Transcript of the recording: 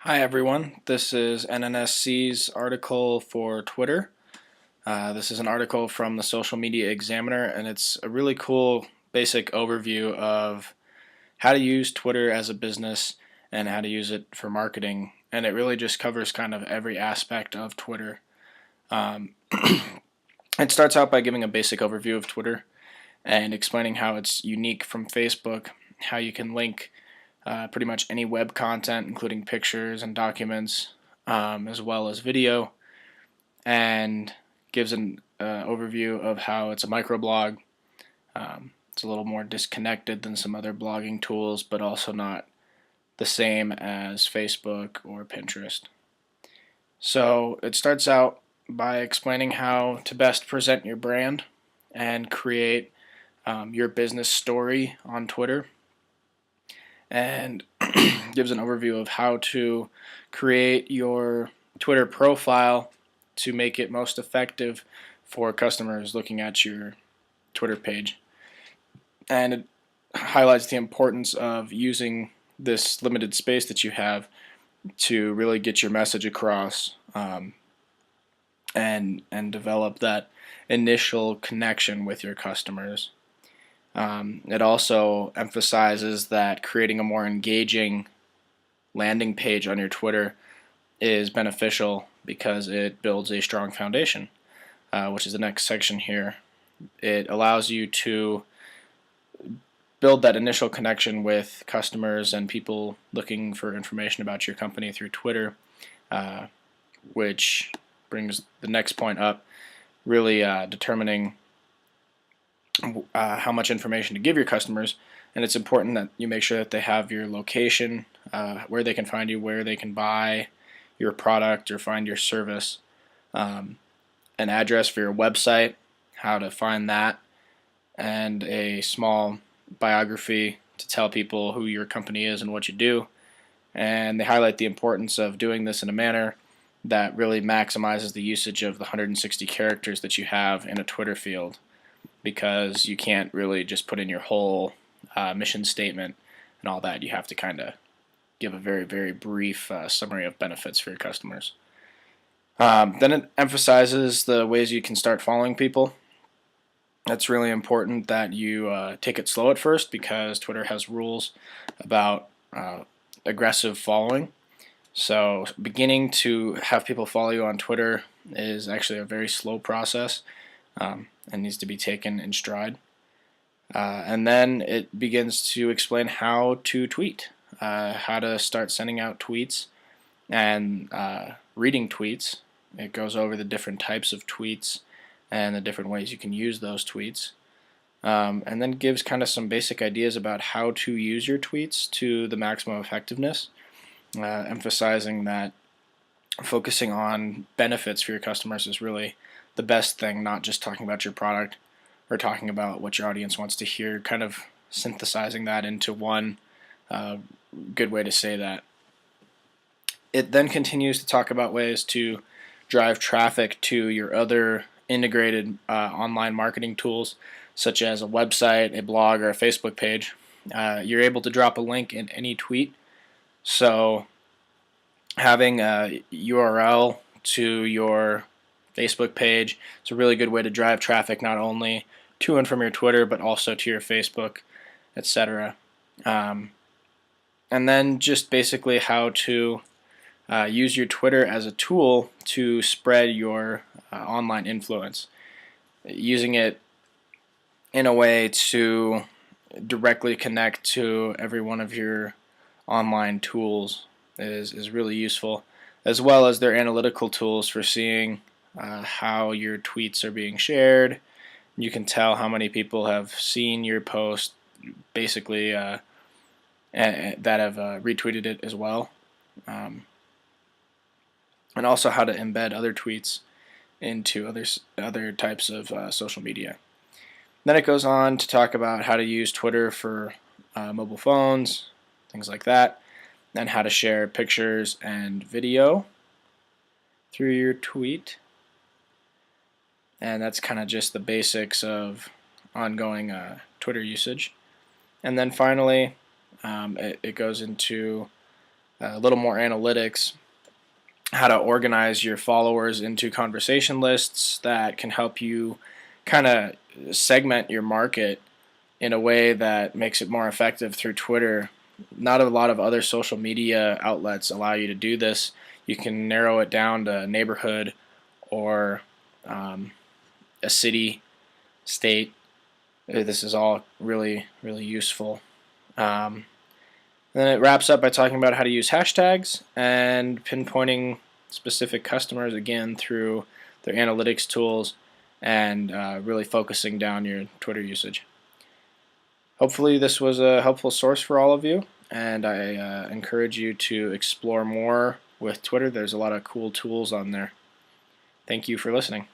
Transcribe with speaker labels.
Speaker 1: Hi everyone, this is NNSC's article for Twitter. This is an article from the Social Media Examiner, and it's a really cool basic overview of how to use Twitter as a business and how to use it for marketing. And it really just covers kind of every aspect of Twitter. Um, it starts out by giving a basic overview of Twitter and explaining how it's unique from Facebook, how you can link pretty much any web content, including pictures and documents, as well as video, and gives an overview of how it's a microblog. It's a little more disconnected than some other blogging tools, but also not the same as Facebook or Pinterest. So it starts out by explaining how to best present your brand and create your business story on Twitter, and gives an overview of how to create your Twitter profile to make it most effective for customers looking at your Twitter page. And it highlights the importance of using this limited space that you have to really get your message across, and develop that initial connection with your customers. It also emphasizes that creating a more engaging landing page on your Twitter is beneficial because it builds a strong foundation, which is the next section here. It allows you to build that initial connection with customers and people looking for information about your company through Twitter, which brings the next point up, really determining how much information to give your customers. And it's important that you make sure that they have your location, where they can find you, where they can buy your product or find your service, an address for your website, how to find that, and a small biography to tell people who your company is and what you do. And they highlight the importance of doing this in a manner that really maximizes the usage of the 160 characters that you have in a Twitter field, because you can't really just put in your whole mission statement and all that. You have to kind of give a very, very brief summary of benefits for your customers. Then it emphasizes the ways you can start following people. It's really important that you take it slow at first, because Twitter has rules about aggressive following. So beginning to have people follow you on Twitter is actually a very slow process, and needs to be taken in stride. And then it begins to explain how to tweet, how to start sending out tweets and reading tweets. It goes over the different types of tweets and the different ways you can use those tweets. And then gives kind of some basic ideas about how to use your tweets to the maximum effectiveness, emphasizing that focusing on benefits for your customers is really the best thing, not just talking about your product or talking about what your audience wants to hear, kind of synthesizing that into one good way to say that. It then continues to talk about ways to drive traffic to your other integrated online marketing tools, such as a website, a blog, or a Facebook page. You're able to drop a link in any tweet, so having a URL to your Facebook page is a really good way to drive traffic, not only to and from your Twitter, but also to your Facebook, etc. And then just basically how to use your Twitter as a tool to spread your online influence, using it in a way to directly connect to every one of your online tools is really useful, as well as their analytical tools for seeing how your tweets are being shared. You can tell how many people have seen your post, basically, that have retweeted it as well, and also how to embed other tweets into other types of social media. Then it goes on to talk about how to use Twitter for mobile phones, things like that, and how to share pictures and video through your tweet. And that's kind of just the basics of ongoing Twitter usage. And then finally, it goes into a little more analytics, how to organize your followers into conversation lists that can help you kind of segment your market in a way that makes it more effective through Twitter. Not a lot of other social media outlets allow you to do this. You can narrow it down to a neighborhood or a city, state. This is all really, really useful. Um, then it wraps up by talking about how to use hashtags and pinpointing specific customers again through their analytics tools and really focusing down your Twitter usage. Hopefully this was a helpful source for all of you, and I encourage you to explore more with Twitter. There's a lot of cool tools on there. Thank you for listening.